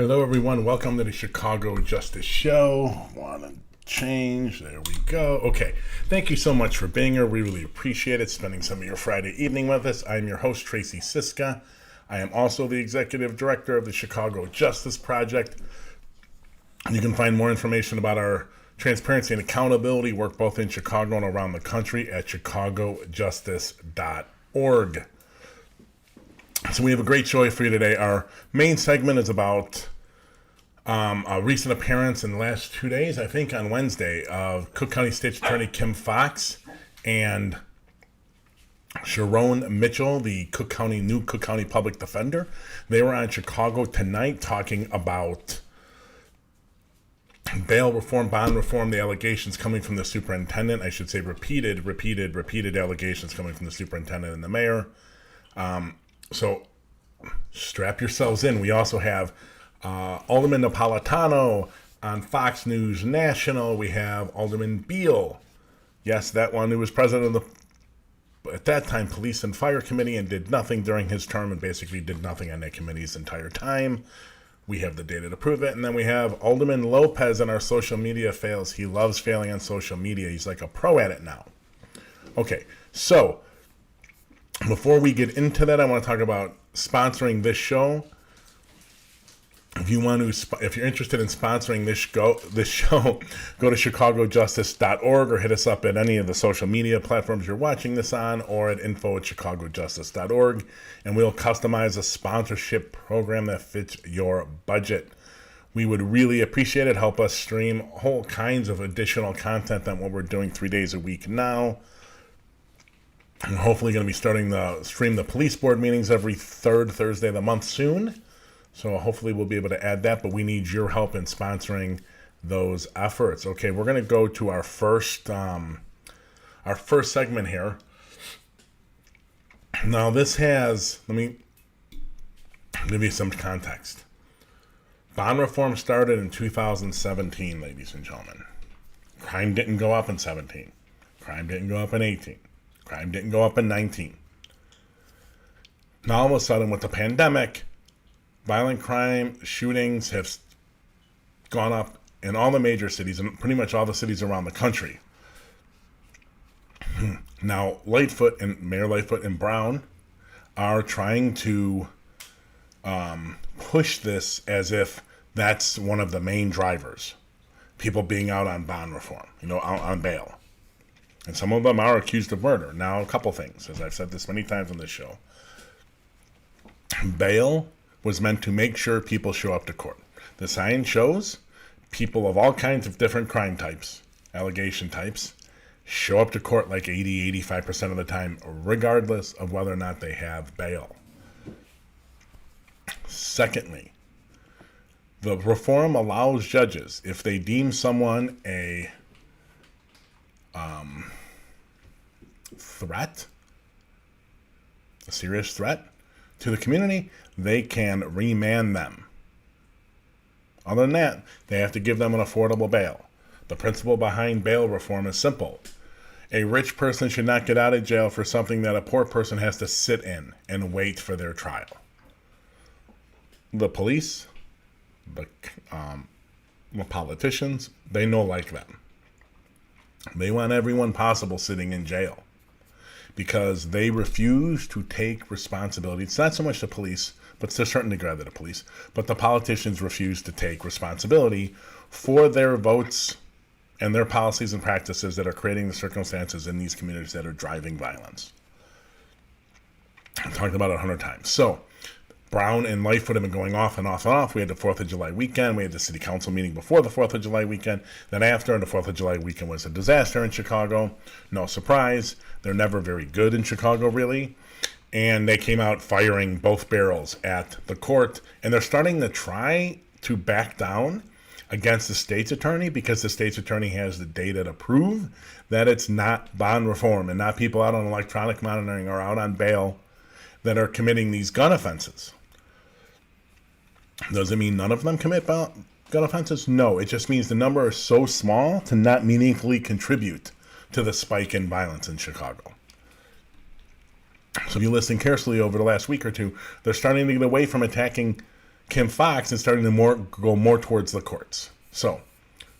Hello, everyone. Welcome to the Chicago Justice Show. Want to change? There we go. Okay. Thank you so much for being here. We really appreciate it, spending some of your Friday evening with us. I'm your host, Tracy Siska. I am also the executive director of the Chicago Justice Project. You can find more information about our transparency and accountability work both in Chicago and around the country at chicagojustice.org. So we have a great show for you today. Our main segment is about a recent appearance in the last 2 days, I think on Wednesday, of Cook County State's Attorney Kim Foxx and Sharon Mitchell, the new Cook County Public Defender. They were on Chicago Tonight talking about bail reform, bond reform, the allegations coming from the superintendent. I should say repeated allegations coming from the superintendent and the mayor. So strap yourselves in. We also have Alderman Napolitano on Fox News National. We have Alderman Beal. Yes, that one who was president of the, at that time, Police and Fire Committee and did nothing during his term and basically did nothing on that committee's entire time. We have the data to prove it. And then we have Alderman Lopez on our social media fails. He loves failing on social media. He's like a pro at it now. Okay, so before we get into that, I want to talk about sponsoring this show. If you're interested in sponsoring this show, go to chicagojustice.org or hit us up at any of the social media platforms you're watching this on, or at info@chicagojustice.org, and we'll customize a sponsorship program that fits your budget. We would really appreciate it. Help us stream whole kinds of additional content than what we're doing 3 days a week now. I'm hopefully going to be starting to stream the police board meetings every third Thursday of the month soon. So hopefully we'll be able to add that, but we need your help in sponsoring those efforts. Okay, we're going to go to our first segment here. Now let me give you some context. Bond reform started in 2017, ladies and gentlemen. Crime didn't go up in 17. Crime didn't go up in 18. Crime didn't go up in 19. Now all of a sudden with the pandemic, violent crime, shootings have gone up in all the major cities and pretty much all the cities around the country. Now Mayor Lightfoot and Brown are trying to push this as if that's one of the main drivers. People being out on bond reform, out on bail. And some of them are accused of murder. Now, a couple things, as I've said this many times on this show. Bail was meant to make sure people show up to court. The science shows people of all kinds of different crime types, allegation types, show up to court like 85% of the time, regardless of whether or not they have bail. Secondly, the reform allows judges, if they deem someone a serious threat to the community, they can remand them. Other than that, they have to give them an affordable bail. The principle behind bail reform is simple. A rich person should not get out of jail for something that a poor person has to sit in and wait for their trial. The police, the politicians, they know like that. They want everyone possible sitting in jail because they refuse to take responsibility. It's not so much the police, but to a certain degree the police, but the politicians refuse to take responsibility for their votes and their policies and practices that are creating the circumstances in these communities that are driving violence. I've talked about it 100 times. So Brown and Lightfoot have been going off and off and off. We had the 4th of July weekend. We had the city council meeting before the 4th of July weekend. Then after, and the 4th of July weekend was a disaster in Chicago. No surprise. They're never very good in Chicago, really. And they came out firing both barrels at the court. And they're starting to try to back down against the state's attorney because the state's attorney has the data to prove that it's not bond reform and not people out on electronic monitoring or out on bail that are committing these gun offenses. Does it mean none of them commit gun offenses? No, it just means the number is so small to not meaningfully contribute to the spike in violence in Chicago. So if you listen carefully over the last week or two, they're starting to get away from attacking Kim Foxx and starting to go more towards the courts. So,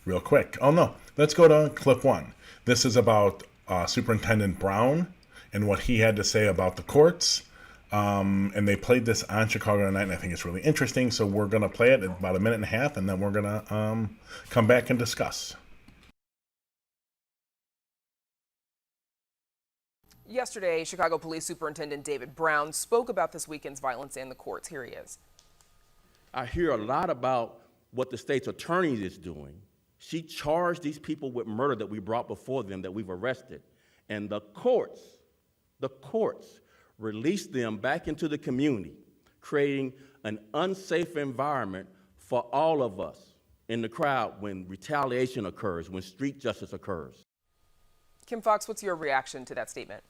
real quick. Oh no, let's go to clip one. This is about Superintendent Brown and what he had to say about the courts. And they played this on Chicago Tonight, and I think it's really interesting. So we're going to play it in about a minute and a half, and then we're going to come back and discuss. Yesterday, Chicago Police Superintendent David Brown spoke about this weekend's violence in the courts. Here he is. I hear a lot about what the state's attorney is doing. She charged these people with murder that we brought before them, that we've arrested. And the courts released them back into the community, creating an unsafe environment for all of us in the crowd when retaliation occurs, when street justice occurs. Kim Foxx, what's your reaction to that statement?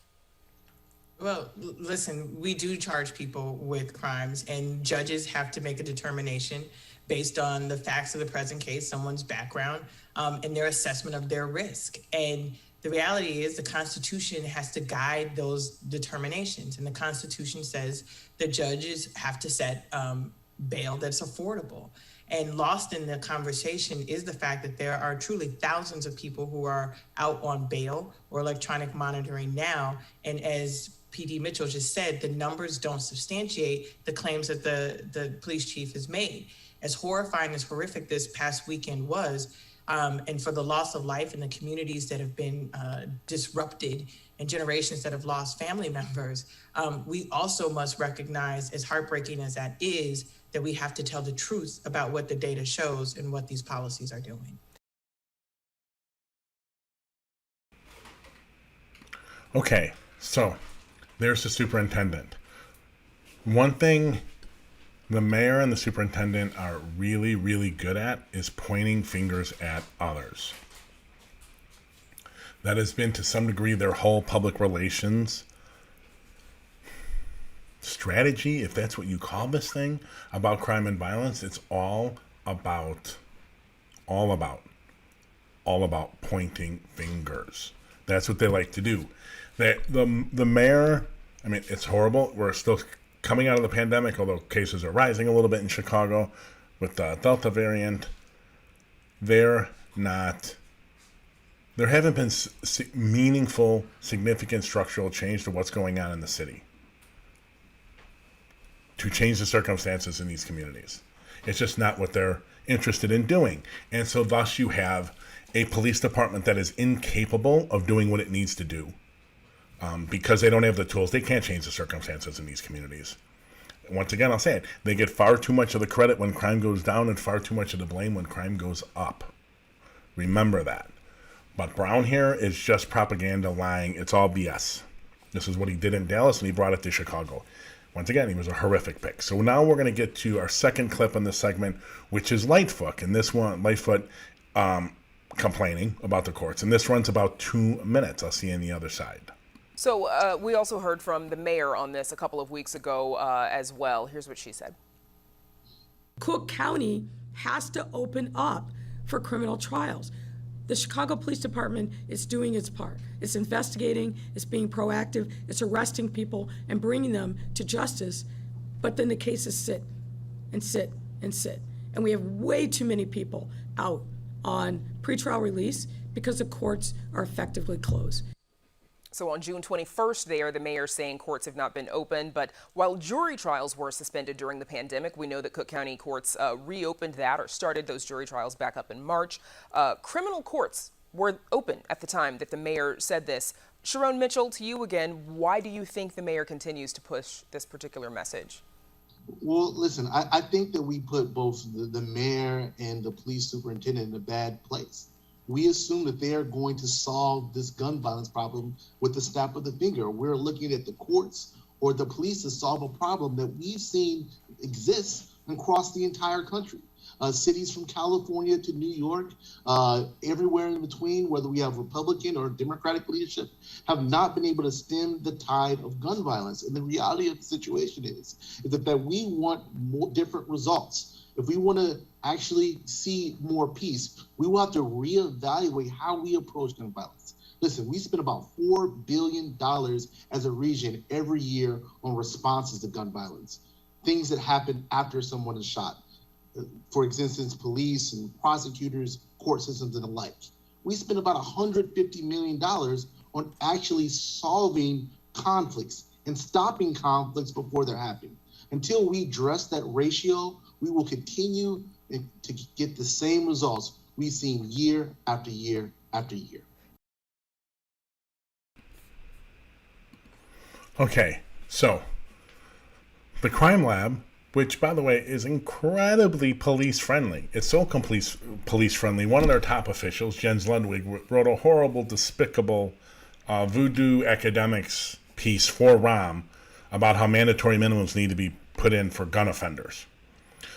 Well, listen, we do charge people with crimes, and judges have to make a determination based on the facts of the present case, someone's background, and their assessment of their risk. And the reality is the Constitution has to guide those determinations. And the Constitution says the judges have to set bail that's affordable. And lost in the conversation is the fact that there are truly thousands of people who are out on bail or electronic monitoring now. And as PD Mitchell just said, the numbers don't substantiate the claims that the police chief has made. As horrifying, as horrific this past weekend was, and for the loss of life in the communities that have been disrupted and generations that have lost family members, we also must recognize, as heartbreaking as that is, that we have to tell the truth about what the data shows and what these policies are doing. Okay, so there's the superintendent. One thing the mayor and the superintendent are really, really good at is pointing fingers at others. That has been, to some degree, their whole public relations strategy, if that's what you call this thing, about crime and violence. It's all about pointing fingers. That's what they like to do. The mayor, I mean, it's horrible. We're still coming out of the pandemic, although cases are rising a little bit in Chicago with the Delta variant. There haven't been meaningful, significant structural change to what's going on in the city to change the circumstances in these communities. It's just not what they're interested in doing. And so thus you have a police department that is incapable of doing what it needs to do because they don't have the tools. They can't change the circumstances in these communities. Once again, I'll say it. They get far too much of the credit when crime goes down and far too much of the blame when crime goes up. Remember that. But Brown here is just propaganda, lying. It's all BS. This is what he did in Dallas, and he brought it to Chicago. Once again, he was a horrific pick. So now we're going to get to our second clip in this segment, which is Lightfoot. And this one, Lightfoot complaining about the courts. And this runs about 2 minutes. I'll see you on the other side. So we also heard from the mayor on this a couple of weeks ago as well. Here's what she said. Cook County has to open up for criminal trials. The Chicago Police Department is doing its part. It's investigating, it's being proactive, it's arresting people and bringing them to justice, but then the cases sit and sit and sit. And we have way too many people out on pretrial release because the courts are effectively closed. So on June 21st there, the mayor saying courts have not been opened, but while jury trials were suspended during the pandemic, we know that Cook County courts reopened that or started those jury trials back up in March. Criminal courts were open at the time that the mayor said this. Sharon Mitchell, to you again, why do you think the mayor continues to push this particular message? Well, listen, I think that we put both the mayor and the police superintendent in a bad place. We assume that they are going to solve this gun violence problem with the snap of the finger. We're looking at the courts or the police to solve a problem that we've seen exists across the entire country. Cities from California to New York, everywhere in between, whether we have Republican or Democratic leadership, have not been able to stem the tide of gun violence. And the reality of the situation is that we want more different results. If we want to actually see more peace, we will have to reevaluate how we approach gun violence. Listen, we spend about $4 billion as a region every year on responses to gun violence. things that happen after someone is shot. For instance, police and prosecutors, court systems, and the like. We spend about $150 million on actually solving conflicts and stopping conflicts before they're happening. Until we address that ratio, we will continue to get the same results we've seen year after year after year. Okay, so the crime lab, which, by the way, is incredibly police-friendly. It's so police-friendly. One of their top officials, Jens Ludwig, wrote a horrible, despicable voodoo academics piece for Rahm about how mandatory minimums need to be put in for gun offenders.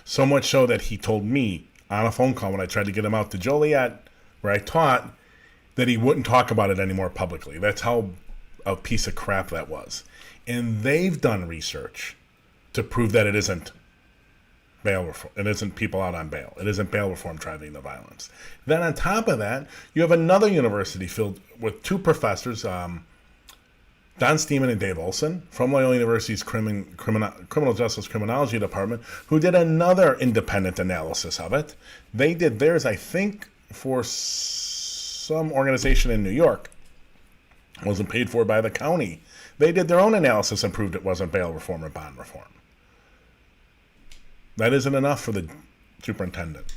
So much so that he told me on a phone call when I tried to get him out to Joliet, where I taught, that he wouldn't talk about it anymore publicly. That's how a piece of crap that was. And they've done research to prove that it isn't bail reform. It isn't people out on bail. It isn't bail reform driving the violence. Then on top of that, you have another university filled with two professors, Don Steeman and Dave Olson, from Loyola University's Criminal Justice Criminology Department, who did another independent analysis of it. They did theirs, I think, for some organization in New York. It wasn't paid for by the county. They did their own analysis and proved it wasn't bail reform or bond reform. That isn't enough for the superintendent.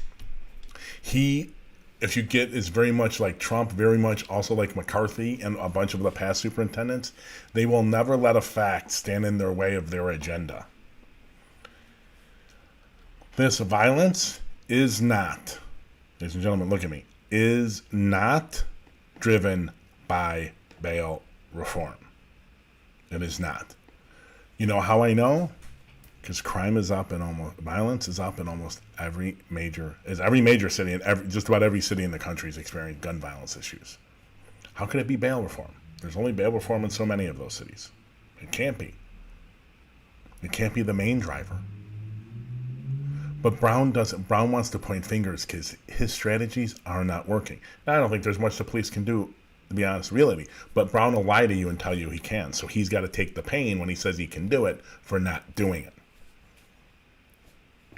He, if you get, is very much like Trump, very much also like McCarthy and a bunch of the past superintendents. They will never let a fact stand in their way of their agenda. This violence is not, ladies and gentlemen, look at me, is not driven by bail reform. It is not. You know how I know? Because crime is up in violence is up in almost every major city, and just about every city in the country is experiencing gun violence issues. How could it be bail reform? There's only bail reform in so many of those cities. It can't be. It can't be the main driver. But Brown wants to point fingers because his strategies are not working. Now, I don't think there's much the police can do, to be honest, really. But Brown will lie to you and tell you he can. So he's got to take the pain when he says he can do it for not doing it.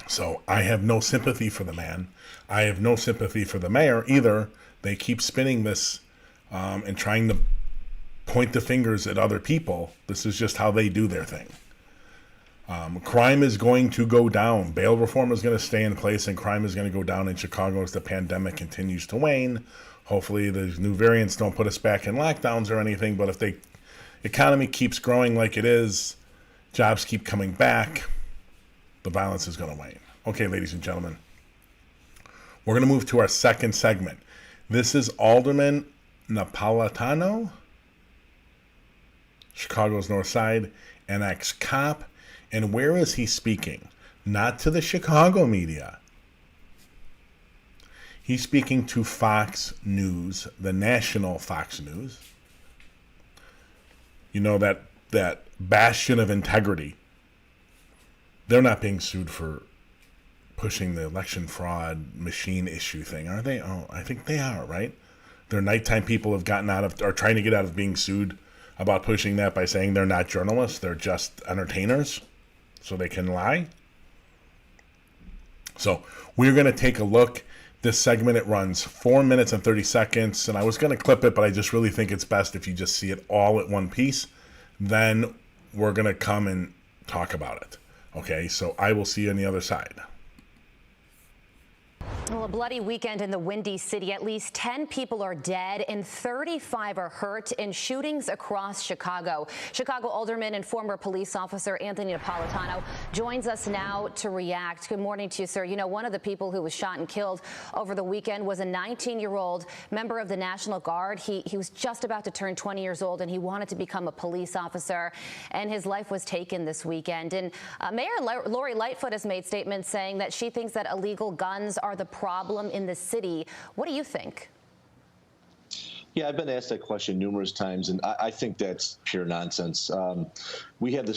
So I have no sympathy for the man. I have no sympathy for the mayor either. They keep spinning this and trying to point the fingers at other people. This is just how they do their thing. Crime is going to go down. Bail reform is going to stay in place, and crime is going to go down in Chicago as the pandemic continues to wane. Hopefully the new variants don't put us back in lockdowns or anything, but if the economy keeps growing like it is, jobs keep coming back, the violence is going to wane. Okay, ladies and gentlemen, we're going to move to our second segment. This is Alderman Napolitano, Chicago's North Side, an ex-cop. And where is he speaking? Not to the Chicago media. He's speaking to Fox News, the national Fox News. You know, that bastion of integrity. They're not being sued for pushing the election fraud machine issue thing, are they? Oh, I think they are, right? Their nighttime people have gotten out of, or trying to get out of being sued about pushing that by saying they're not journalists, they're just entertainers, so they can lie. So we're going to take a look. This segment, it runs 4 minutes and 30 seconds, and I was going to clip it, but I just really think it's best if you just see it all at one piece. Then we're going to come and talk about it. Okay, so I will see you on the other side. Well, a bloody weekend in the Windy City. At least 10 people are dead and 35 are hurt in shootings across Chicago. Chicago Alderman and former police officer Anthony Napolitano joins us now to react. Good morning to you, sir. You know, one of the people who was shot and killed over the weekend was a 19-year-old member of the National Guard. He was just about to turn 20 years old, and he wanted to become a police officer, and his life was taken this weekend. And Mayor Lori Lightfoot has made statements saying that she thinks that illegal guns are the problem in the city. What do you think? Yeah, I've been asked that question numerous times, and I think that's pure nonsense. We have the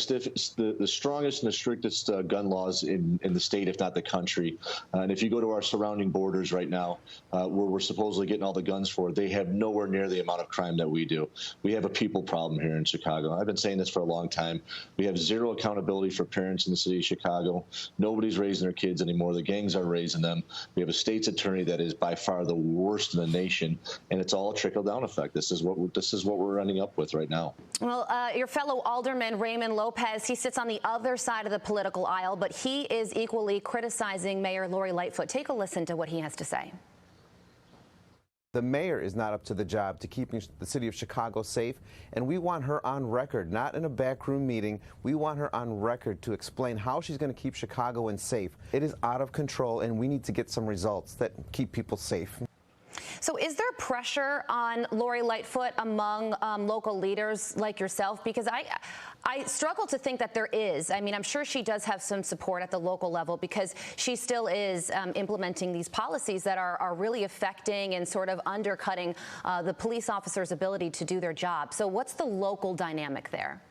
strongest and the strictest gun laws in the state, if not the country. And if you go to our surrounding borders right now, where we're supposedly getting all the guns for, they have nowhere near the amount of crime that we do. We have a people problem here in Chicago. I've been saying this for a long time. We have zero accountability for parents in the city of Chicago. Nobody's raising their kids anymore. The gangs are raising them. We have a state's attorney that is by far the worst in the nation, and it's all a trickle-down effect. This is what we're ending up with right now. Well, your fellow alderman Raymond Lopez, he sits on the other side of the political aisle, but he is equally criticizing Mayor Lori Lightfoot. Take a listen to what he has to say. The mayor is not up to the job to keeping the city of Chicago safe, and we want her on record, not in a backroom meeting. We want her on record to explain how she's going to keep Chicagoans safe. It is out of control, and we need to get some results that keep people safe. So is there pressure on Lori Lightfoot among local leaders like yourself? Because I struggle to think that there is. I mean, I'm sure she does have some support at the local level because she still is implementing these policies that are really affecting and sort of undercutting the police officers' ability to do their job. So what's the local dynamic there?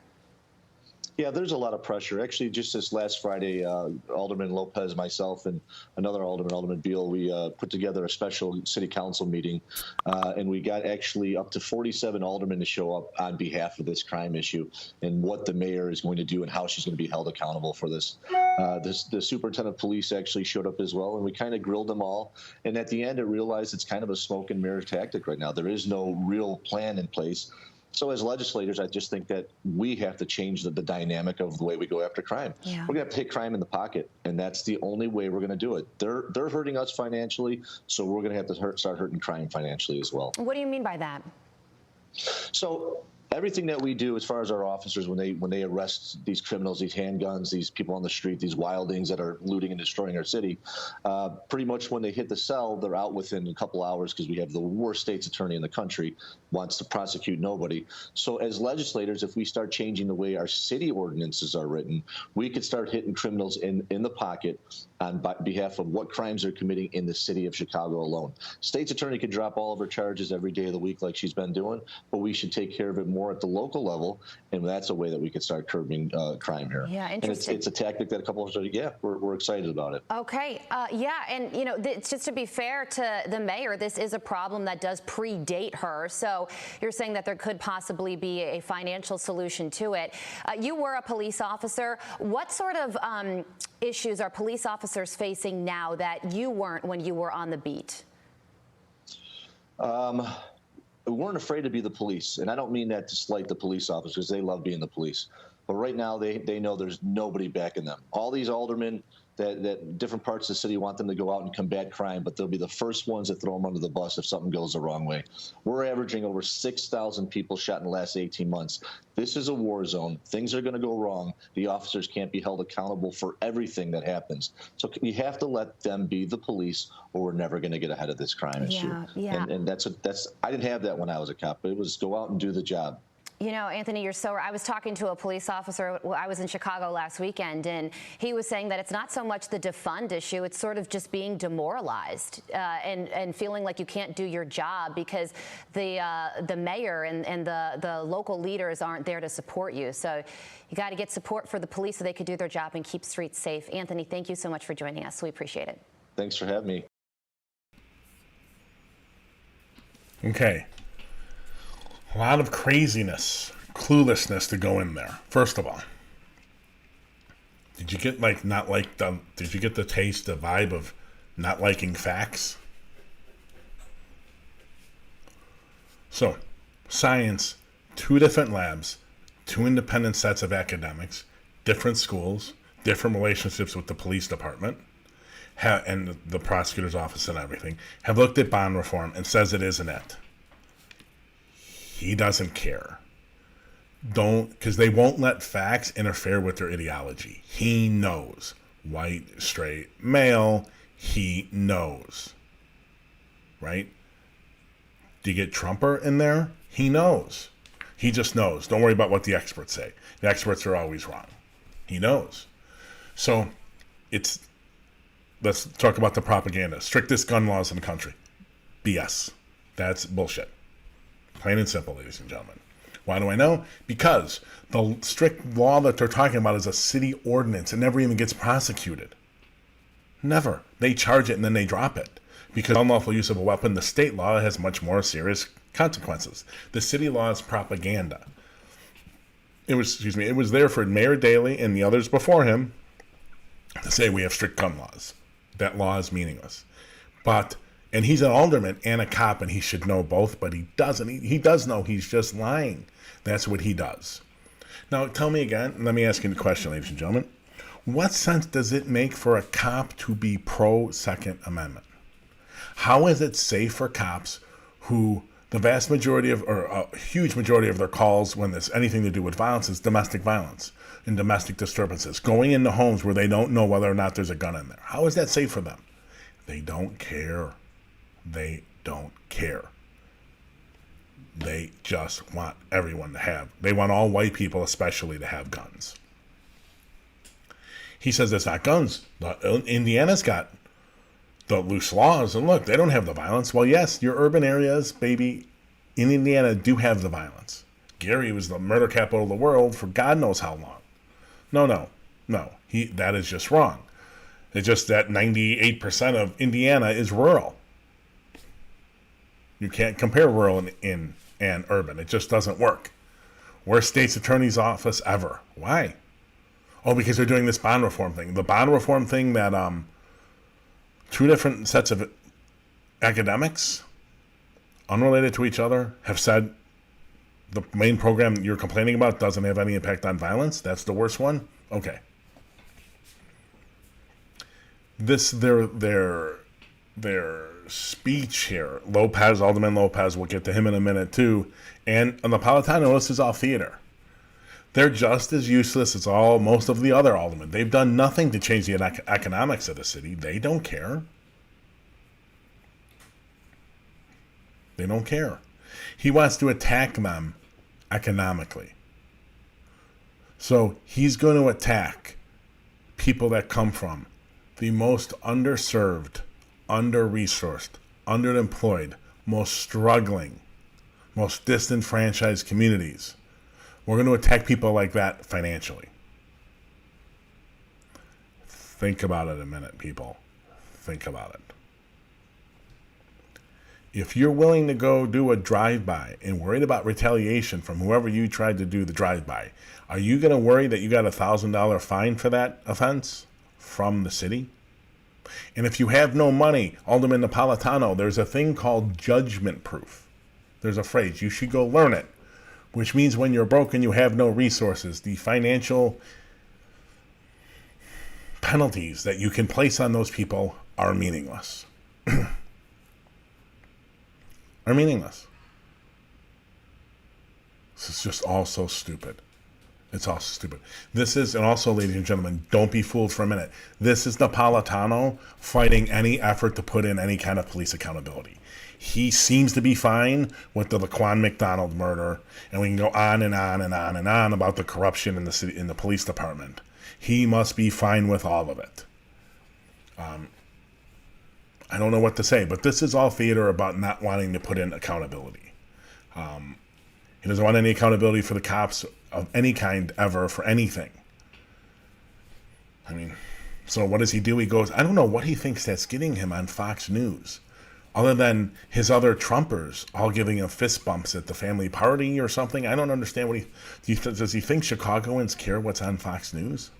Yeah, there's a lot of pressure. Actually, just this last Friday, Alderman Lopez, myself, and another alderman, Alderman Beal, we put together a special city council meeting, and we got actually up to 47 aldermen to show up on behalf of this crime issue and what the mayor is going to do and how she's going to be held accountable for this. The superintendent of police actually showed up as well, and we kind of grilled them all. And at the end, I realized it's kind of a smoke and mirror tactic right now. There is no real plan in place. So as legislators, I just think that we have to change the dynamic of the way we go after crime. Yeah. We're going to have to hit crime in the pocket, and that's the only way we're going to do it. They're hurting us financially, so we're going to have to start hurting crime financially as well. What do you mean by that? So everything that we do as far as our officers, when they arrest these criminals, these handguns, these people on the street, these wildings that are looting and destroying our city, pretty much when they hit the cell, they're out within a couple hours because we have the worst state's attorney in the country, wants to prosecute nobody. So as legislators, if we start changing the way our city ordinances are written, we could start hitting criminals in the pocket on behalf of what crimes they're committing in the city of Chicago alone. State's attorney could drop all of her charges every day of the week like she's been doing, but we should take care of it more at the local level, and that's a way that we could start curbing crime here. Yeah, interesting. And it's a tactic that a couple of us are, yeah, we're excited about it. Okay, yeah, and you know, just to be fair to the mayor, this is a problem that does predate her. So you're saying that there could possibly be a financial solution to it. You were a police officer. What sort of issues are police officers facing now that you weren't when you were on the beat? We weren't afraid to be the police, and I don't mean that to slight the police officers. They love being the police. But right now, they know there's nobody backing them. All these aldermen that different parts of the city want them to go out and combat crime, but they'll be the first ones that throw them under the bus if something goes the wrong way. We're averaging over 6,000 people shot in the last 18 months. This is a war zone. Things are going to go wrong. The officers can't be held accountable for everything that happens. So we have to let them be the police, or we're never going to get ahead of this crime issue. Yeah. And that's I didn't have that when I was a cop. It was go out and do the job. You know, Anthony, you're so right. I was talking to a police officer. I was in Chicago last weekend, and he was saying that it's not so much the defund issue. It's sort of just being demoralized and feeling like you can't do your job because the mayor and the local leaders aren't there to support you. So you got to get support for the police so they could do their job and keep streets safe. Anthony, thank you so much for joining us. We appreciate it. Thanks for having me. Okay. A lot of craziness, cluelessness to go in there. First of all, did you get did you get the taste, the vibe of not liking facts? So, science, 2 different labs, 2 independent sets of academics, different schools, different relationships with the police department, and the prosecutor's office and everything, have looked at bond reform and says it isn't it. He doesn't care. Because they won't let facts interfere with their ideology. He knows. White, straight, male, he knows. Right? Do you get Trumper in there? He knows. He just knows. Don't worry about what the experts say. The experts are always wrong. He knows. So, let's talk about the propaganda. Strictest gun laws in the country. BS. That's bullshit. Plain and simple, ladies and gentlemen. Why do I know? Because the strict law that they're talking about is a city ordinance. It never even gets prosecuted. Never. They charge it and then they drop it. Because unlawful use of a weapon, the state law has much more serious consequences. The city law is propaganda. It was there for Mayor Daley and the others before him to say we have strict gun laws. That law is meaningless. And he's an alderman and a cop, and he should know both, but he doesn't. He does know, he's just lying. That's what he does. Now, tell me again, let me ask you the question, ladies and gentlemen. What sense does it make for a cop to be pro-Second Amendment? How is it safe for cops who the vast majority of, or a huge majority of their calls when there's anything to do with violence is domestic violence and domestic disturbances, going into homes where they don't know whether or not there's a gun in there? How is that safe for them? They don't care. They don't care. They just want everyone to have. They want all white people especially to have guns. He says it's not guns. Indiana's got the loose laws, and look, they don't have the violence. Well, yes, your urban areas, baby, in Indiana do have the violence. Gary was the murder capital of the world for God knows how long. No. That is just wrong. It's just that 98% of Indiana is rural. You can't compare rural and urban. It just doesn't work. Worst state's attorney's office ever. Why? Oh, because they're doing this bond reform thing. The bond reform thing that two different sets of academics, unrelated to each other, have said the main program you're complaining about doesn't have any impact on violence. That's the worst one? Okay. Their speech here, Alderman Lopez, we'll get to him in a minute too, and Napolitano, this is all theater. They're just as useless as most of the other aldermen. They've done nothing to change the economics of the city. They don't care. They don't care. He wants to attack them economically. So he's going to attack people that come from the most underserved, under-resourced, underemployed, most struggling, most disenfranchised communities. We're going to attack people like that financially. Think about it a minute, people. Think about it. If you're willing to go do a drive-by and worried about retaliation from whoever you tried to do the drive-by, are you going to worry that you got a $1,000 fine for that offense from the city? And if you have no money, Alderman Napolitano, there's a thing called judgment proof. There's a phrase. You should go learn it, which means when you're broke and you have no resources, the financial penalties that you can place on those people are meaningless. Are meaningless. This is just all so stupid. It's all stupid. This is, and also, ladies and gentlemen, don't be fooled for a minute. This is Napolitano fighting any effort to put in any kind of police accountability. He seems to be fine with the Laquan McDonald murder, and we can go on and on and on and on about the corruption in the city, in the police department. He must be fine with all of it. I don't know what to say, but this is all theater about not wanting to put in accountability. He doesn't want any accountability for the cops of any kind ever for anything. I mean, so what does he do? He goes, I don't know what he thinks that's getting him on Fox News, other than his other Trumpers all giving him fist bumps at the family party or something. I don't understand what does he think Chicagoans care what's on Fox News?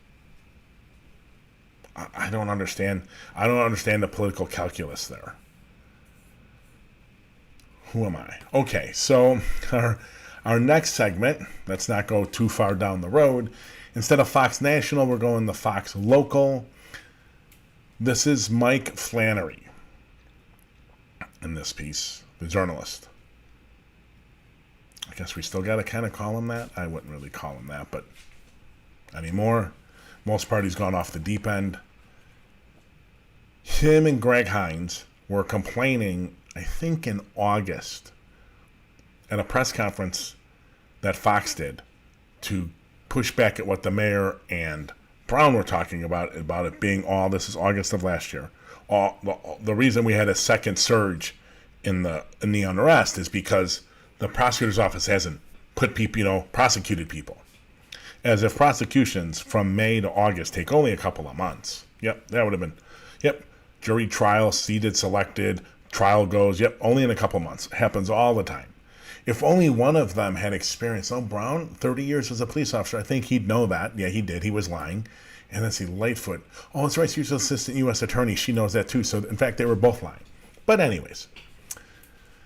I don't understand. I don't understand the political calculus there. Who am I? Okay, so our next segment, let's not go too far down the road. Instead of Fox National, we're going to Fox Local. This is Mike Flannery in this piece, the journalist. I guess we still got to kind of call him that. I wouldn't really call him that, but anymore. Most parties gone off the deep end. Him and Greg Hines were complaining, I think in August, at a press conference that Fox did to push back at what the mayor and Brown were talking about it being this is August of last year. The reason we had a second surge in the unrest is because the prosecutor's office hasn't put people, prosecuted people. As if prosecutions from May to August take only a couple of months. Yep, that would have been, jury trial, seated, selected, trial goes, only in a couple months. Happens all the time. If only one of them had experience, Brown, 30 years as a police officer, I think he'd know that. Yeah, he did. He was lying. And let's see, Lightfoot. Oh, that's right, she's an assistant U.S. attorney. She knows that too. So, in fact, they were both lying. But anyways,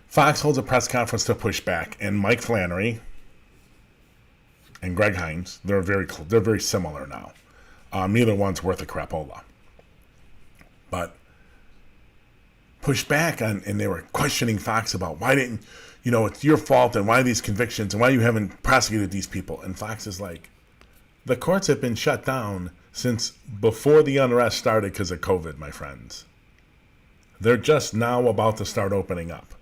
Fox holds a press conference to push back, and Mike Flannery and Greg Hines, they're very similar now. Neither one's worth a crapola. But pushed back on, and they were questioning Fox about why didn't, it's your fault and why these convictions and why you haven't prosecuted these people. And Fox is like, the courts have been shut down since before the unrest started because of COVID, my friends. They're just now about to start opening up.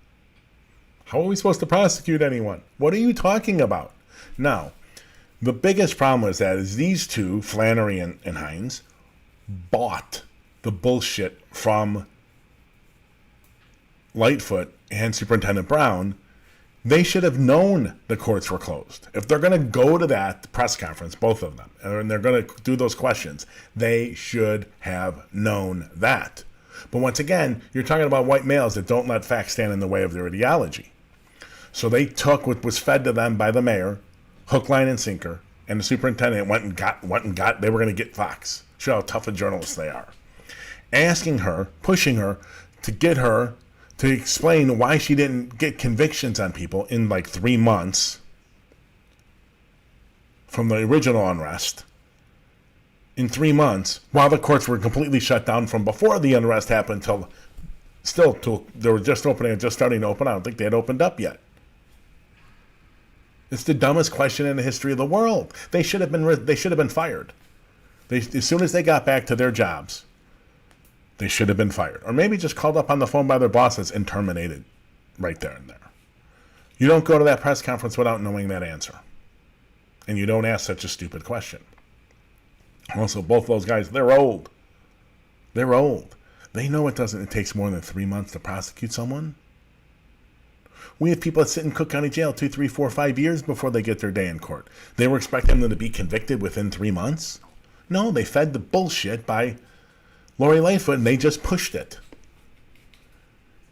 How are we supposed to prosecute anyone? What are you talking about? Now, the biggest problem is these two, Flannery and Hines, bought the bullshit from Lightfoot and Superintendent Brown. They should have known the courts were closed. If they're going to go to that press conference, both of them, and they're going to do those questions, they should have known that. But once again, you're talking about white males that don't let facts stand in the way of their ideology. So they took what was fed to them by the mayor, hook, line, and sinker, and the superintendent went and got, they were going to get Fox. Show how tough a journalist they are. Asking her, pushing her, to get her to explain why she didn't get convictions on people in like 3 months from the original unrest. In 3 months, while the courts were completely shut down from before the unrest happened till they were just starting to open. I don't think they had opened up yet. It's the dumbest question in the history of the world. They should have been fired. As soon as they got back to their jobs, they should have been fired. Or maybe just called up on the phone by their bosses and terminated right there and there. You don't go to that press conference without knowing that answer. And you don't ask such a stupid question. Also, both those guys, they're old. They're old. They know it takes more than 3 months to prosecute someone. We have people that sit in Cook County Jail 2, 3, 4, 5 years before they get their day in court. They were expecting them to be convicted within 3 months? No, they fed the bullshit by Lori Lightfoot, and they just pushed it.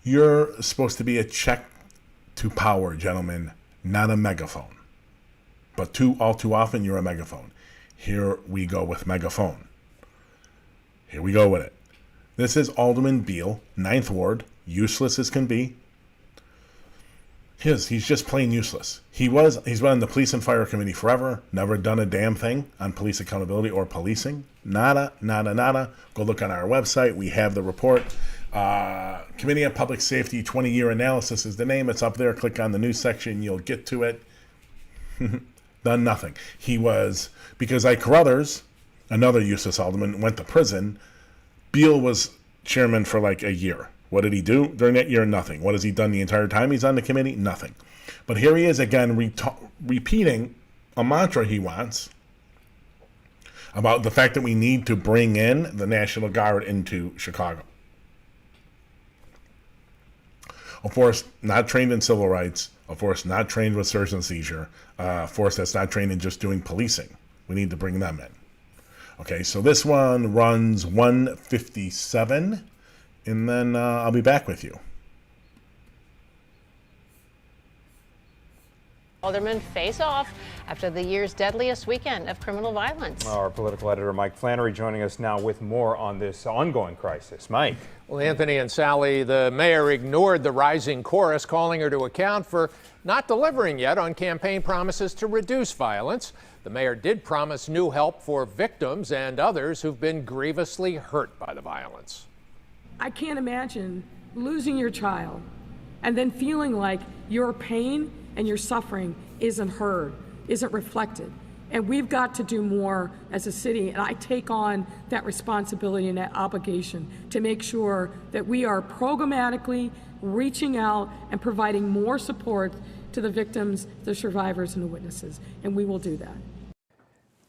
You're supposed to be a check to power, gentlemen, not a megaphone. But all too often, you're a megaphone. Here we go with megaphone. Here we go with it. This is Alderman Beale, 9th Ward, useless as can be. He's just plain useless. He's been on the Police and Fire Committee forever, never done a damn thing on police accountability or policing. Nada. Go look on our website. We have the report. Committee on Public Safety 20-year analysis is the name. It's up there. Click on the news section. You'll get to it. Done nothing. Because like Carruthers, another useless alderman, went to prison. Beale was chairman for like a year. What did he do during that year? Nothing. What has he done the entire time he's on the committee? Nothing. But here he is again repeating a mantra he wants about the fact that we need to bring in the National Guard into Chicago. A force not trained in civil rights, a force not trained with search and seizure, a force that's not trained in just doing policing. We need to bring them in. Okay, so this one runs 157. And then I'll be back with you. Aldermen face off after the year's deadliest weekend of criminal violence. Our political editor Mike Flannery joining us now with more on this ongoing crisis. Mike. Well, Anthony and Sally, the mayor ignored the rising chorus, calling her to account for not delivering yet on campaign promises to reduce violence. The mayor did promise new help for victims and others who've been grievously hurt by the violence. I can't imagine losing your child and then feeling like your pain and your suffering isn't heard, isn't reflected. And we've got to do more as a city, and I take on that responsibility and that obligation to make sure that we are programmatically reaching out and providing more support to the victims, the survivors, and the witnesses, and we will do that.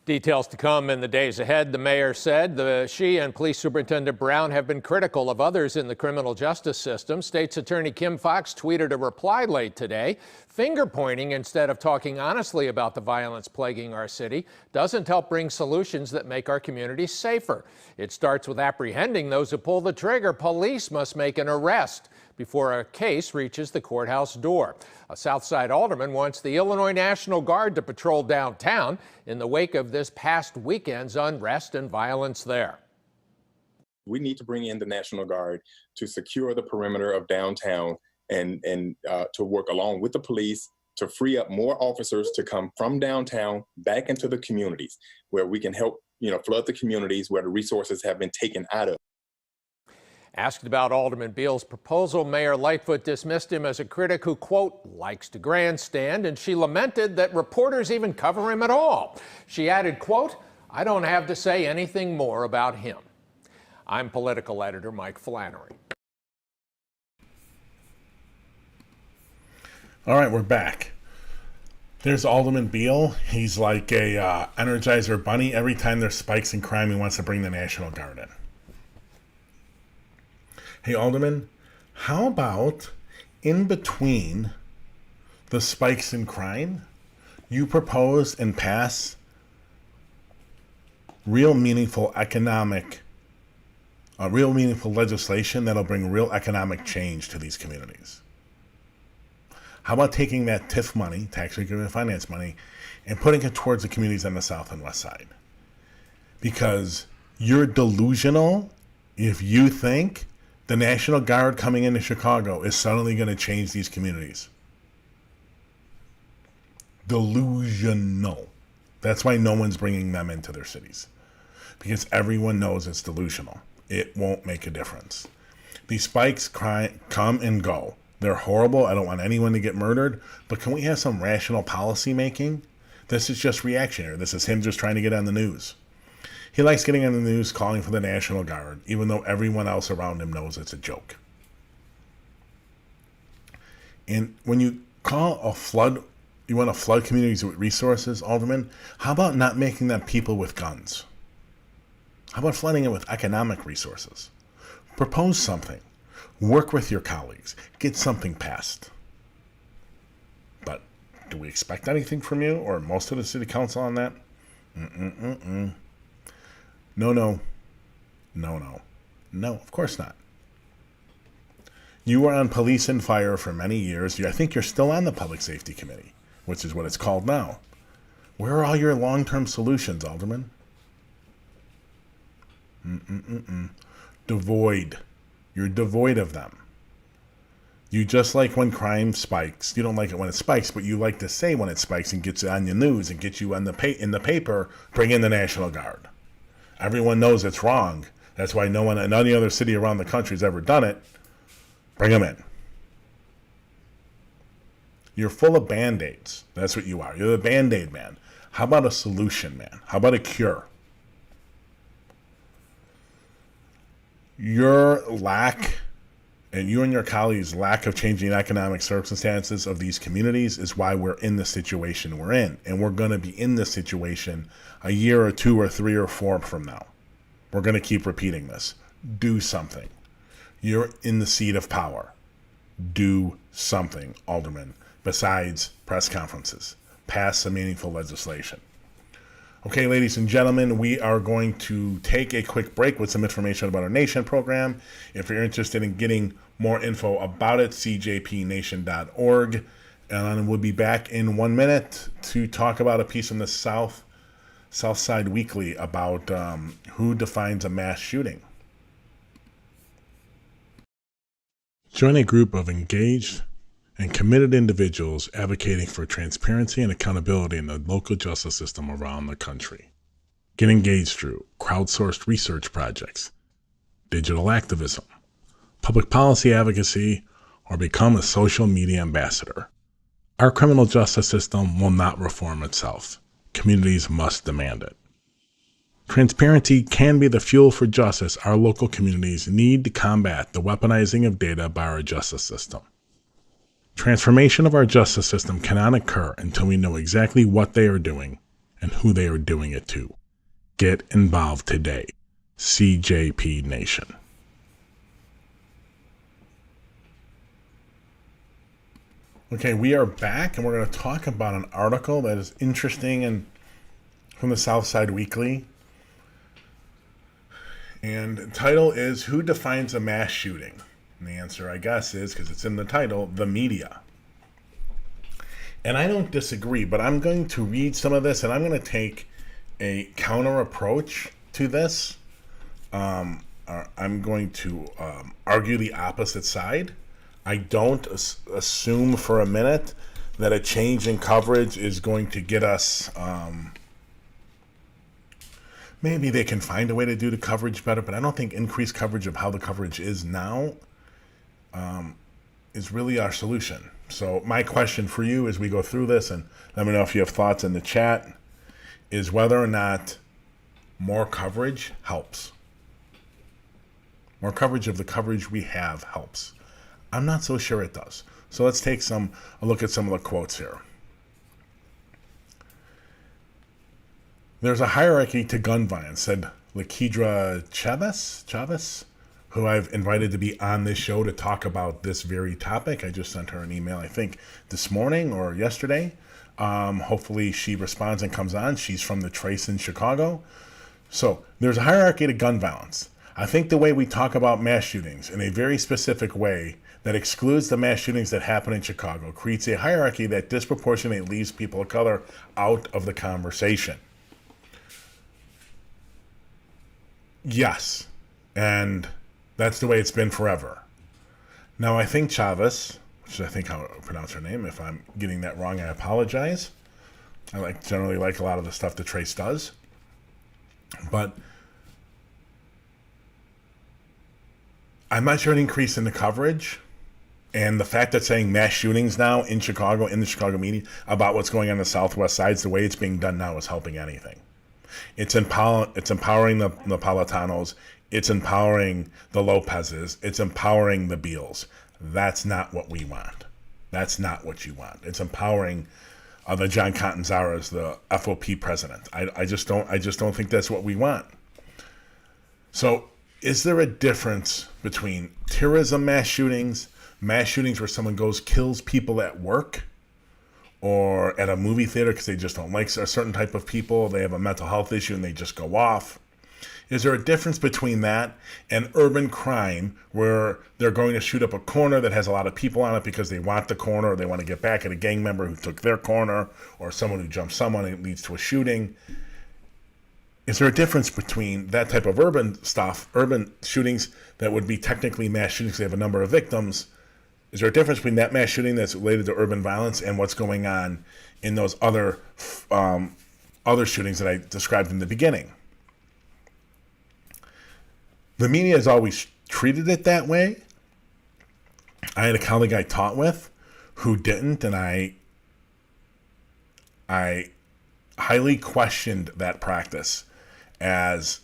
Details to come in the days ahead, the mayor said. She and Police Superintendent Brown have been critical of others in the criminal justice system. State's Attorney Kim Foxx tweeted a reply late today. Finger pointing instead of talking honestly about the violence plaguing our city doesn't help bring solutions that make our communities safer. It starts with apprehending those who pull the trigger. Police must make an arrest before a case reaches the courthouse door. A Southside alderman wants the Illinois National Guard to patrol downtown in the wake of this past weekend's unrest and violence there. We need to bring in the National Guard to secure the perimeter of downtown and to work along with the police to free up more officers to come from downtown back into the communities where we can help, flood the communities where the resources have been taken out of. Asked about Alderman Beal's proposal, Mayor Lightfoot dismissed him as a critic who, quote, likes to grandstand, and she lamented that reporters even cover him at all. She added, quote, I don't have to say anything more about him. I'm political editor Mike Flannery. All right, we're back. There's Alderman Beal. He's like a Energizer bunny. Every time there's spikes in crime, he wants to bring the National Guard in. Hey, Alderman, how about in between the spikes in crime, you propose and pass real meaningful legislation that'll bring real economic change to these communities? How about taking that TIF money, tax increment finance money, and putting it towards the communities on the south and west side? Because you're delusional if you think the National Guard coming into Chicago is suddenly going to change these communities. Delusional. That's why no one's bringing them into their cities. Because everyone knows it's delusional. It won't make a difference. These spikes come and go. They're horrible. I don't want anyone to get murdered. But can we have some rational policy making? This is just reactionary. This is him just trying to get on the news. He likes getting on the news calling for the National Guard, even though everyone else around him knows it's a joke. And when you call a flood, you want to flood communities with resources, Alderman, how about not making them people with guns? How about flooding it with economic resources? Propose something. Work with your colleagues. Get something passed. But do we expect anything from you or most of the city council on that? No, of course not. You were on police and fire for many years. I think you're still on the public safety committee, which is what it's called now. Where are all your long-term solutions, Alderman? Devoid. You're devoid of them. You just like when crime spikes. You don't like it when it spikes, but you like to say when it spikes and gets it on your news and gets you on in the paper, bring in the National Guard. Everyone knows it's wrong. That's why no one in any other city around the country has ever done it. Bring them in. You're full of Band-Aids. That's what you are. You're the Band-Aid man. How about a solution, man? How about a cure? Your lack, and you and your colleagues' lack of changing economic circumstances of these communities is why we're in the situation we're in. And we're going to be in this situation a year or 2 or 3 or 4 from now. We're going to keep repeating this. Do something. You're in the seat of power. Do something, Alderman, besides press conferences. Pass some meaningful legislation. Okay, ladies and gentlemen, we are going to take a quick break with some information about our Nation program. If you're interested in getting more info about it, cjpnation.org. And we'll be back in 1 minute to talk about a piece in the Southside Weekly about who defines a mass shooting. Join a group of engaged and committed individuals advocating for transparency and accountability in the local justice system around the country. Get engaged through crowdsourced research projects, digital activism, public policy advocacy, or become a social media ambassador. Our criminal justice system will not reform itself. Communities must demand it. Transparency can be the fuel for justice our local communities need to combat the weaponizing of data by our justice system. Transformation of our justice system cannot occur until we know exactly what they are doing and who they are doing it to. Get involved today. CJP Nation. Okay, we are back, and we're going to talk about an article that is interesting and from the Southside Weekly. And the title is, Who Defines a Mass Shooting? And the answer, I guess, is, because it's in the title, the media. And I don't disagree, but I'm going to read some of this, and I'm going to take a counter approach to this. I'm going to argue the opposite side. I don't assume for a minute that a change in coverage is going to get us... maybe they can find a way to do the coverage better, but I don't think increased coverage of how the coverage is now is really our solution. So my question for you as we go through this, and let me know if you have thoughts in the chat, is whether or not more coverage helps. More coverage of the coverage we have helps. I'm not so sure it does. So let's take a look at some of the quotes here. There's a hierarchy to gun violence, said Lakedra Chavez, who I've invited to be on this show to talk about this very topic. I just sent her an email, I think, this morning or yesterday. Hopefully she responds and comes on. She's from the Trace in Chicago. So there's a hierarchy to gun violence. I think the way we talk about mass shootings in a very specific way that excludes the mass shootings that happen in Chicago creates a hierarchy that disproportionately leaves people of color out of the conversation. Yes, and that's the way it's been forever. Now, I think Chavez, which is I think how I pronounce her name, if I'm getting that wrong, I apologize. I generally like a lot of the stuff that Trace does. But I'm not sure an increase in the coverage and the fact that saying mass shootings now in Chicago, in the Chicago media, about what's going on the Southwest sides, the way it's being done now is helping anything. It's empowering the Napolitanos. It's empowering the Lopezes. It's empowering the Beals. That's not what we want. That's not what you want. It's empowering the John Catanzaras, the FOP president. I just don't think that's what we want. So is there a difference between terrorism mass shootings where someone goes, kills people at work, or at a movie theater because they just don't like a certain type of people, they have a mental health issue and they just go off? Is there a difference between that and urban crime where they're going to shoot up a corner that has a lot of people on it because they want the corner, or they want to get back at a gang member who took their corner, or someone who jumped someone and it leads to a shooting? Is there a difference between that type of urban stuff, urban shootings that would be technically mass shootings, they have a number of victims? Is there a difference between that mass shooting that's related to urban violence and what's going on in those other shootings that I described in the beginning? The media has always treated it that way. I had a colleague I taught with who didn't, and I highly questioned that practice as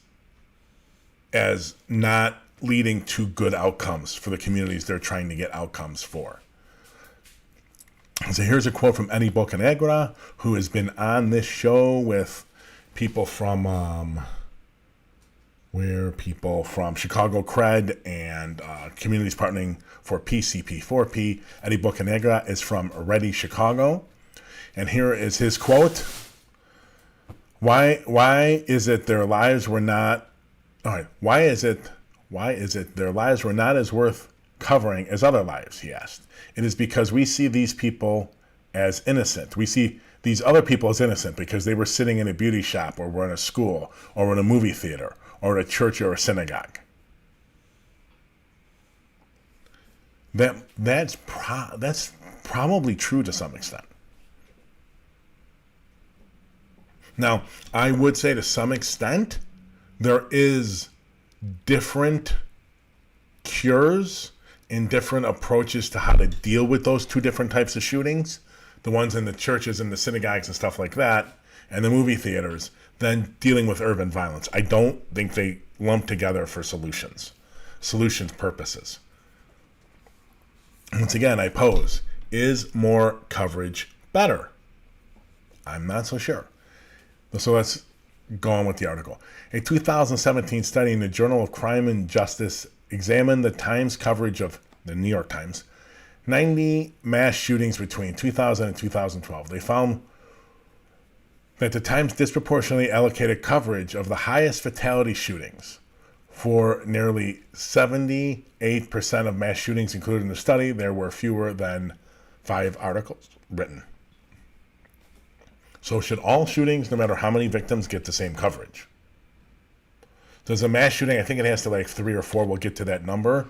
not leading to good outcomes for the communities they're trying to get outcomes for. So here's a quote from Eddie Bocanegra, who has been on this show with people from Chicago Cred and Communities Partnering for PCP4P. Eddie Bocanegra is from Ready, Chicago. And here is his quote. Why is it their lives were not as worth covering as other lives, he asked. It is because we see these people as innocent. We see these other people as innocent because they were sitting in a beauty shop, or were in a school, or were in a movie theater, or at a church or a synagogue. That's probably true to some extent. Now, I would say to some extent, there is different cures and different approaches to how to deal with those two different types of shootings, the ones in the churches and the synagogues and stuff like that, and the movie theaters, than dealing with urban violence. I don't think they lump together for solutions purposes. Once again, I pose, is more coverage better? I'm not so sure. So let's go on with the article. A 2017 study in the Journal of Crime and Justice examined the Times coverage of the New York Times 90 mass shootings between 2000 and 2012. They found that the Times disproportionately allocated coverage of the highest fatality shootings. For nearly 78% of mass shootings included in the study, there were fewer than 5 articles written. So should all shootings, no matter how many victims, get the same coverage? Does a mass shooting, I think it has to like 3 or 4, we'll get to that number,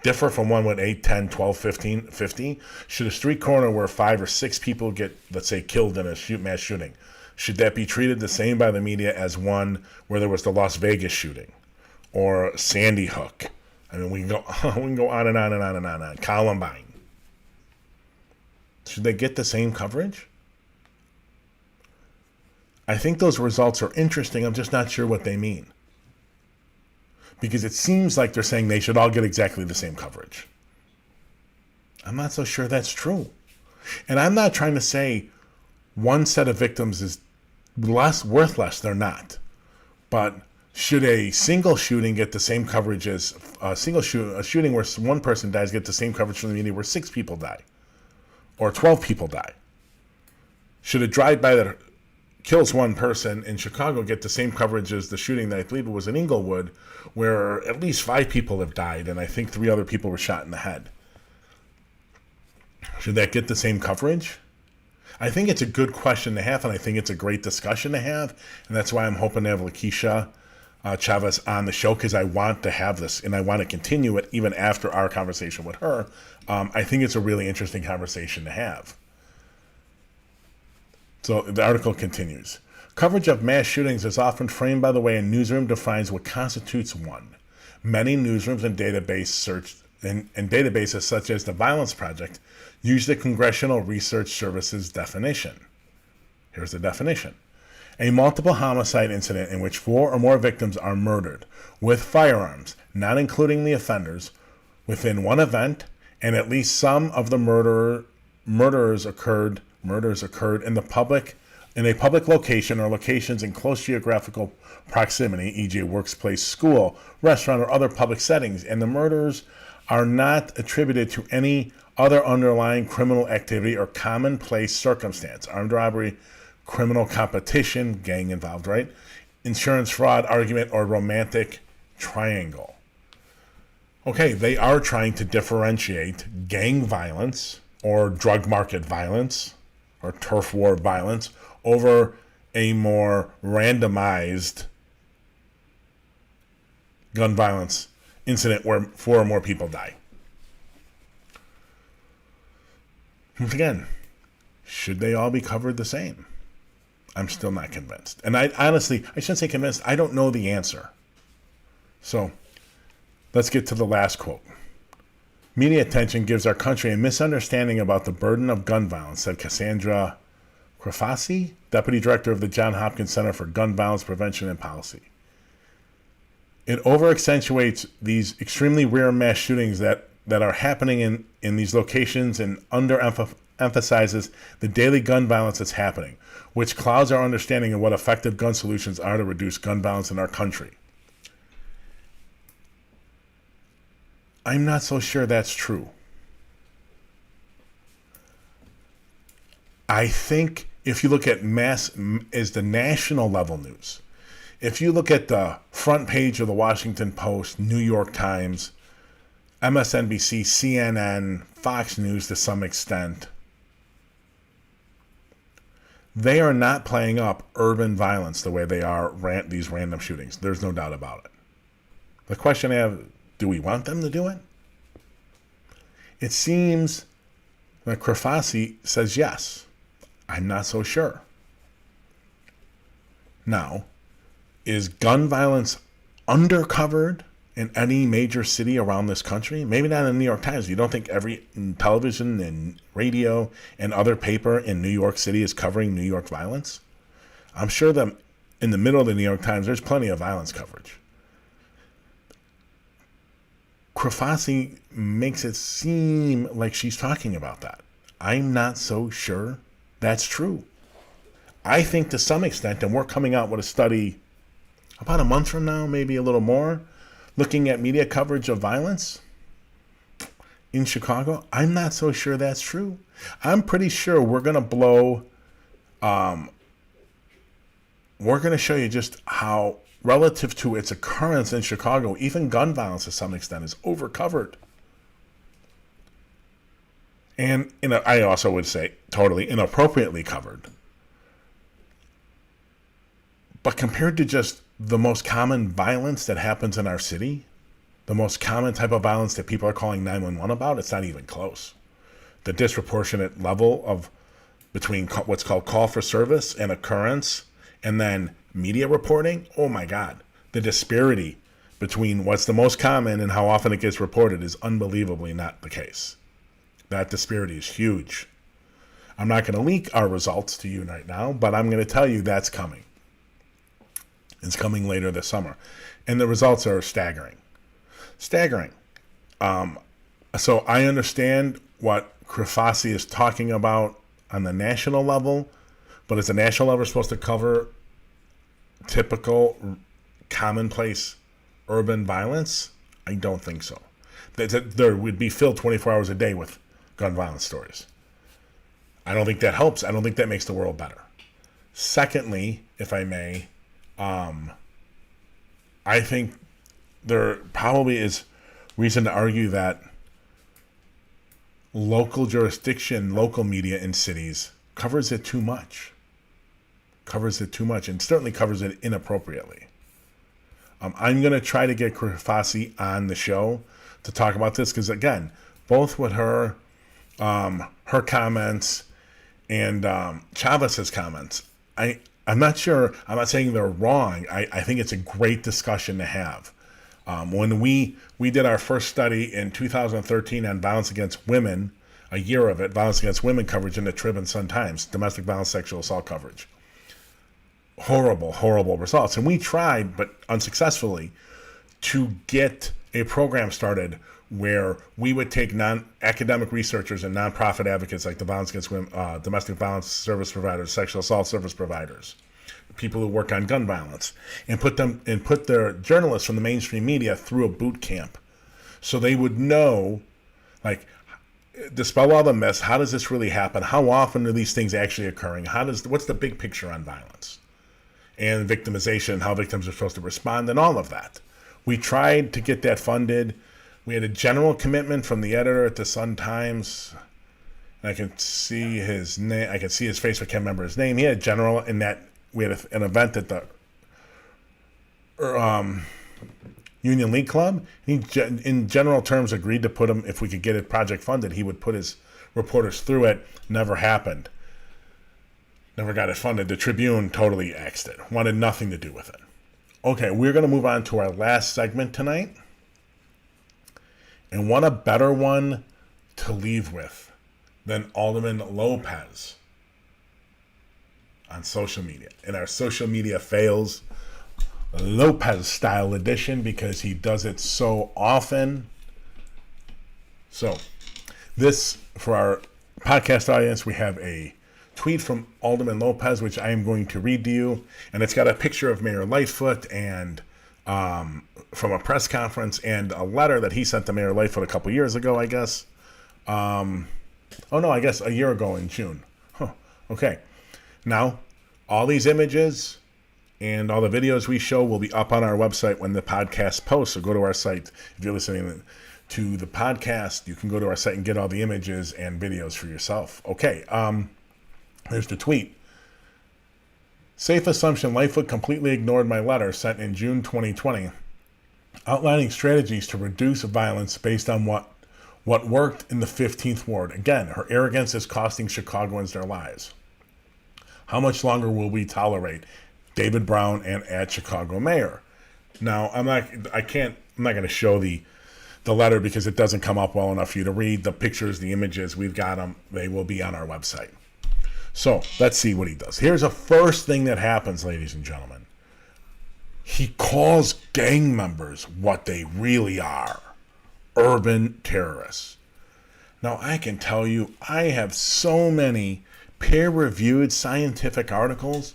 differ from one with 8, 10, 12, 15, 50? Should a street corner where 5 or 6 people get, let's say, killed in a mass shooting, should that be treated the same by the media as one where there was the Las Vegas shooting or Sandy Hook? I mean, we can go on and on and on and on and on. Columbine. Should they get the same coverage? I think those results are interesting. I'm just not sure what they mean. Because it seems like they're saying they should all get exactly the same coverage. I'm not so sure that's true. And I'm not trying to say one set of victims is worth less. They're not. But should a single shooting get the same coverage as a shooting where one person dies get the same coverage from the media where 6 people die? Or 12 people die? Should a drive-by that kills one person in Chicago get the same coverage as the shooting that I believe it was in Inglewood, where at least 5 people have died and I think 3 other people were shot in the head? Should that get the same coverage? I think it's a good question to have, and I think it's a great discussion to have, and that's why I'm hoping to have Lakeisha Chavez on the show, because I want to have this and I want to continue it even after our conversation with her. I think it's a really interesting conversation to have. So the article continues. Coverage of mass shootings is often framed by the way a newsroom defines what constitutes one. Many newsrooms and databases such as the Violence Project use the Congressional Research Service's definition. Here's the definition. A multiple homicide incident in which 4 or more victims are murdered with firearms, not including the offenders, within one event, and at least some of the murders occurred in a public location or locations in close geographical proximity, e.g. a workplace, school, restaurant, or other public settings, and the murders are not attributed to any other underlying criminal activity or commonplace circumstance, armed robbery, criminal competition, gang involved, right? Insurance fraud, argument, or romantic triangle. Okay, they are trying to differentiate gang violence or drug market violence or turf war violence over a more randomized gun violence incident where 4 or more people die. Once again, should they all be covered the same? I'm still not convinced. And I shouldn't say convinced, I don't know the answer. So let's get to the last quote. Media attention gives our country a misunderstanding about the burden of gun violence, said Cassandra Crafasi, Deputy Director of the Johns Hopkins Center for Gun Violence Prevention and Policy. It over-accentuates these extremely rare mass shootings that are happening in these locations and underemphasizes the daily gun violence that's happening, which clouds our understanding of what effective gun solutions are to reduce gun violence in our country. I'm not so sure that's true. I think if you look at mass as the national level news, if you look at the front page of the Washington Post, New York Times, MSNBC, CNN, Fox News to some extent, they are not playing up urban violence the way they are these random shootings. There's no doubt about it. The question I have, do we want them to do it? It seems that Crafasi says yes. I'm not so sure. Now, is gun violence undercovered in any major city around this country? Maybe not in the New York Times. You don't think every television and radio and other paper in New York City is covering New York violence? I'm sure that in the middle of the New York Times, there's plenty of violence coverage. Crafasi makes it seem like she's talking about that. I'm not so sure that's true. I think to some extent, and we're coming out with a study about a month from now, maybe a little more, looking at media coverage of violence in Chicago. I'm not so sure that's true. I'm pretty sure we're going to blow, we're going to show you just how, relative to its occurrence in Chicago, even gun violence to some extent is overcovered. And I also would say totally inappropriately covered. But compared to just the most common violence that happens in our city, the most common type of violence that people are calling 911 about, it's not even close. The disproportionate level of between what's called call for service and occurrence and then media reporting, oh my God. The disparity between what's the most common and how often it gets reported is unbelievably not the case. That disparity is huge. I'm not going to leak our results to you right now, but I'm going to tell you that's coming. It's coming later this summer. And the results are staggering. Staggering. So I understand what Krifasi is talking about on the national level, but is the national level supposed to cover typical, commonplace urban violence? I don't think so. There would be filled 24 hours a day with gun violence stories. I don't think that helps. I don't think that makes the world better. Secondly, if I may, I think there probably is reason to argue that local jurisdiction, local media in cities covers it too much. And certainly covers it inappropriately. I'm going to try to get Krifasi on the show to talk about this because, again, both with her comments and Chavez's comments, I'm not sure, I'm not saying they're wrong. I think it's a great discussion to have. When we did our first study in 2013 on violence against women, a year of it, violence against women coverage in the Trib and Sun-Times, domestic violence, sexual assault coverage. Horrible, horrible results. And we tried, but unsuccessfully, to get a program started where we would take non-academic researchers and nonprofit advocates like the violence against women, domestic violence service providers, sexual assault service providers, people who work on gun violence, and put their journalists from the mainstream media through a boot camp, so they would know, like, dispel all the myths. How does this really happen? How often are these things actually occurring? What's the big picture on violence and victimization, how victims are supposed to respond, and all of that? We tried to get that funded. We had a general commitment from the editor at the Sun-Times. I can see his name. I can see his face, but I can't remember his name. He had a general in that we had an event at the Union League Club. He, in general terms, agreed to put him, if we could get it project funded, he would put his reporters through it. Never happened. Never got it funded. The Tribune totally axed it. Wanted nothing to do with it. Okay, we're going to move on to our last segment tonight. And what a better one to leave with than Alderman Lopez on social media. In our social media fails, Lopez style edition, because he does it so often. So this, for our podcast audience, we have a tweet from Alderman Lopez, which I am going to read to you. And it's got a picture of Mayor Lightfoot and from a press conference and a letter that he sent to Mayor Lightfoot a couple years ago, I guess. I guess a year ago in June. Okay. Now, all these images and all the videos we show will be up on our website when the podcast posts. So go to our site. If you're listening to the podcast, you can go to our site and get all the images and videos for yourself. Okay. Here's the tweet. Safe assumption Lightfoot completely ignored my letter sent in June 2020, outlining strategies to reduce violence based on what worked in the 15th Ward. Again, her arrogance is costing Chicagoans their lives. How much longer will we tolerate David Brown and at Chicago Mayor? Now, I'm not going to show the letter because it doesn't come up well enough for you to read. The pictures, the images, we've got them. They will be on our website. So let's see what he does. Here's the first thing that happens, ladies and gentlemen. He calls gang members what they really are: urban terrorists. Now, I can tell you, I have so many peer-reviewed scientific articles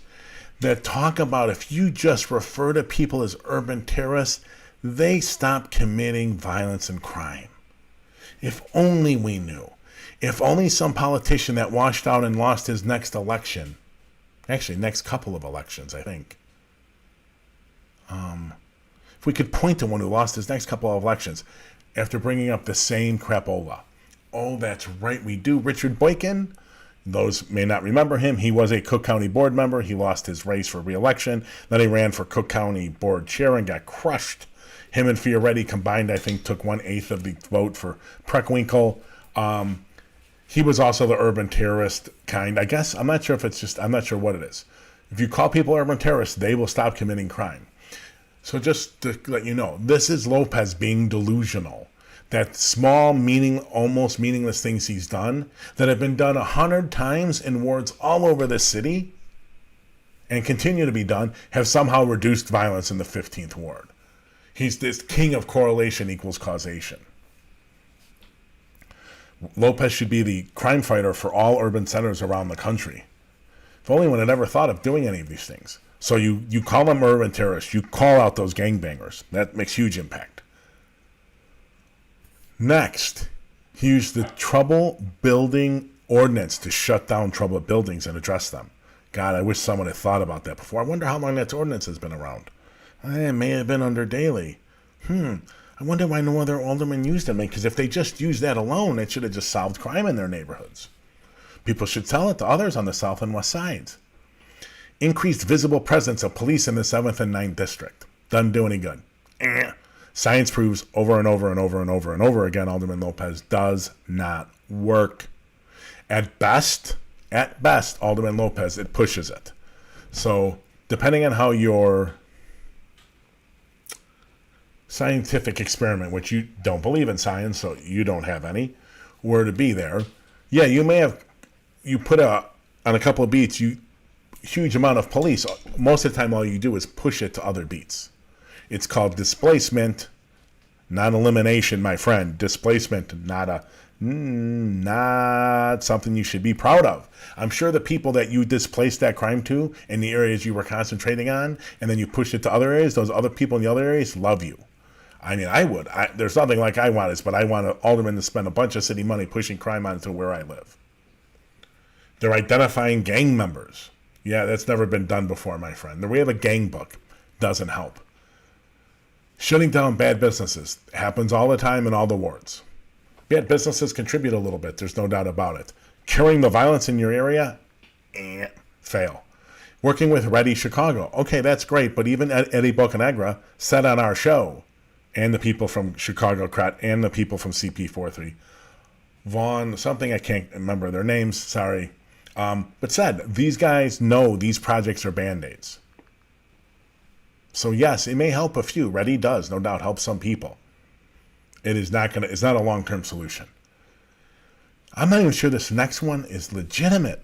that talk about if you just refer to people as urban terrorists, they stop committing violence and crime. If only we knew. If only some politician that washed out and lost his next election, actually next couple of elections, I think. If we could point to one who lost his next couple of elections after bringing up the same crapola. Oh, that's right, we do. Richard Boykin, those may not remember him. He was a Cook County board member. He lost his race for re-election. Then he ran for Cook County board chair and got crushed. Him and Fioretti combined, I think, took 1/8 of the vote for Preckwinkle. He was also the urban terrorist kind, I guess. I'm not sure what it is. If you call people urban terrorists, they will stop committing crime. So just to let you know, this is Lopez being delusional. That small, almost meaningless things he's done that have been done 100 times in wards all over the city and continue to be done have somehow reduced violence in the 15th ward. He's this king of correlation equals causation. Lopez should be the crime fighter for all urban centers around the country. If only one had ever thought of doing any of these things. So you call them urban terrorists. You call out those gangbangers. That makes huge impact. Next, he used the trouble building ordinance to shut down trouble buildings and address them. God, I wish someone had thought about that before. I wonder how long that ordinance has been around. It may have been under Daley. I wonder why no other aldermen used it. Because if they just used that alone, it should have just solved crime in their neighborhoods. People should tell it to others on the south and west sides. Increased visible presence of police in the 7th and 9th district. Doesn't do any good. Science proves over and over and over and over and over again, Alderman Lopez does not work. At best, Alderman Lopez, it pushes it. So depending on how your scientific experiment, which you don't believe in science, so you don't have any, were to be there, yeah, you put on a couple of beats, huge amount of police. Most of the time, all you do is push it to other beats. It's called displacement, not elimination, my friend. Displacement, not something you should be proud of. I'm sure the people that you displaced that crime to in the areas you were concentrating on, and then you pushed it to other areas, those other people in the other areas love you. I mean, I would. There's nothing like I want this, but I want an alderman to spend a bunch of city money pushing crime onto where I live. They're identifying gang members. Yeah, that's never been done before, my friend. We have a gang book. Doesn't help. Shutting down bad businesses happens all the time in all the wards. Bad businesses contribute a little bit. There's no doubt about it. Curing the violence in your area? Fail. Working with Ready Chicago. Okay, that's great, but even Eddie Bocanegra said on our show, and the people from Chicago Crat and the people from CP43, Vaughn, something I can't remember their names, sorry, but said, these guys know these projects are Band-Aids. So yes, it may help a few. Ready does, no doubt, help some people. It's not a long-term solution. I'm not even sure this next one is legitimate.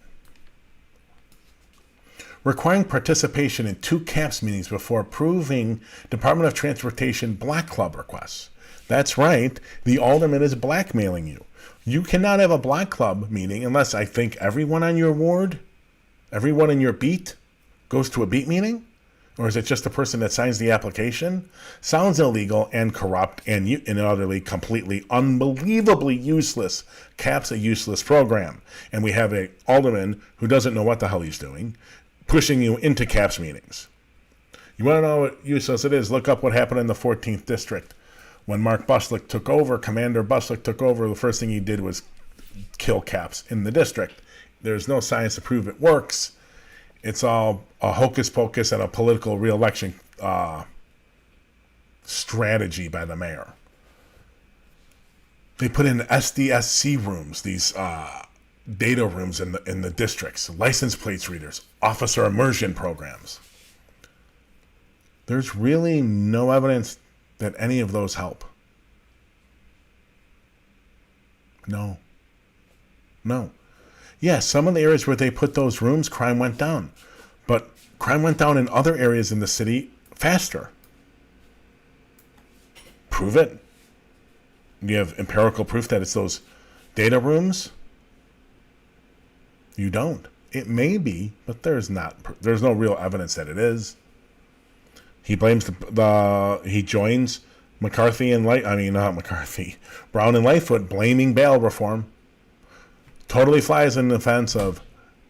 Requiring participation in 2 CAPS meetings before approving Department of Transportation Black Club requests. That's right, the alderman is blackmailing you. You cannot have a Black Club meeting unless I think everyone on your ward, everyone in your beat, goes to a beat meeting? Or is it just the person that signs the application? Sounds illegal and corrupt and utterly, completely, unbelievably useless. CAP's a useless program. And we have an alderman who doesn't know what the hell he's doing, pushing you into CAPS meetings. You want to know what useless it is? Look up what happened in the 14th District. When Mark Buslick took over, Commander Buslick took over, the first thing he did was kill CAPS in the district. There's no science to prove it works. It's all a hocus pocus and a political re-election strategy by the mayor. They put in SDSC rooms, these data rooms in the districts, license plates readers, officer immersion programs. There's really no evidence that any of those help. No. Yes, some of the areas where they put those rooms, crime went down. But crime went down in other areas in the city faster. Prove it. You have empirical proof that it's those data rooms? You don't. It may be, but there's no real evidence that it is. He blames he joins McCarthy and Brown and Lightfoot blaming bail reform. Totally flies in the fence of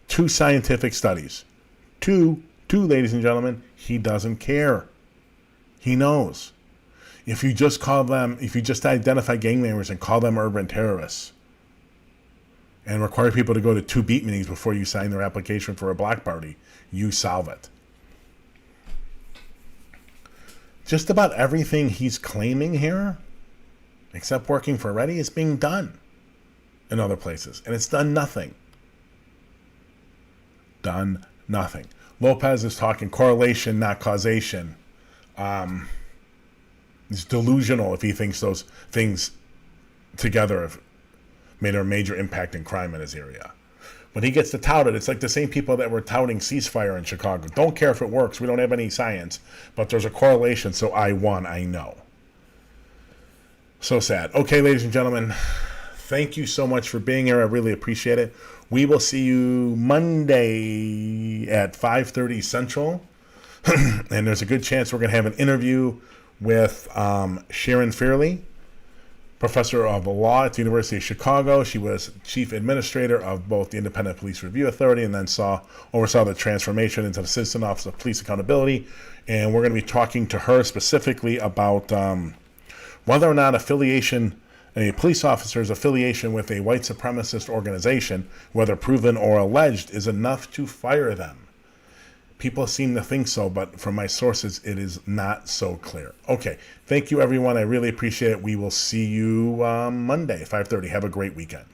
two scientific studies. Two, ladies and gentlemen. He doesn't care. He knows. If you just identify gang members and call them urban terrorists and require people to go to 2 beat meetings before you sign their application for a block party, you solve it. Just about everything he's claiming here, except working for Reddy, is being done in other places. And it's done nothing. Done nothing. Lopez is talking correlation, not causation. He's delusional if he thinks those things together have made a major impact in crime in his area. When he gets to tout it, it's like the same people that were touting ceasefire in Chicago. Don't care if it works. We don't have any science. But there's a correlation, so I know. So sad. Okay, ladies and gentlemen, thank you so much for being here. I really appreciate it. We will see you Monday at 5:30 Central. And there's a good chance we're going to have an interview with Sharon Fairley, professor of law at the University of Chicago. She was chief administrator of both the Independent Police Review Authority and then oversaw the transformation into the Citizen Office of Police Accountability. And we're going to be talking to her specifically about whether or not a police officer's affiliation with a white supremacist organization, whether proven or alleged, is enough to fire them. People seem to think so, but from my sources, it is not so clear. Okay, thank you, everyone. I really appreciate it. We will see you Monday, 5:30. Have a great weekend.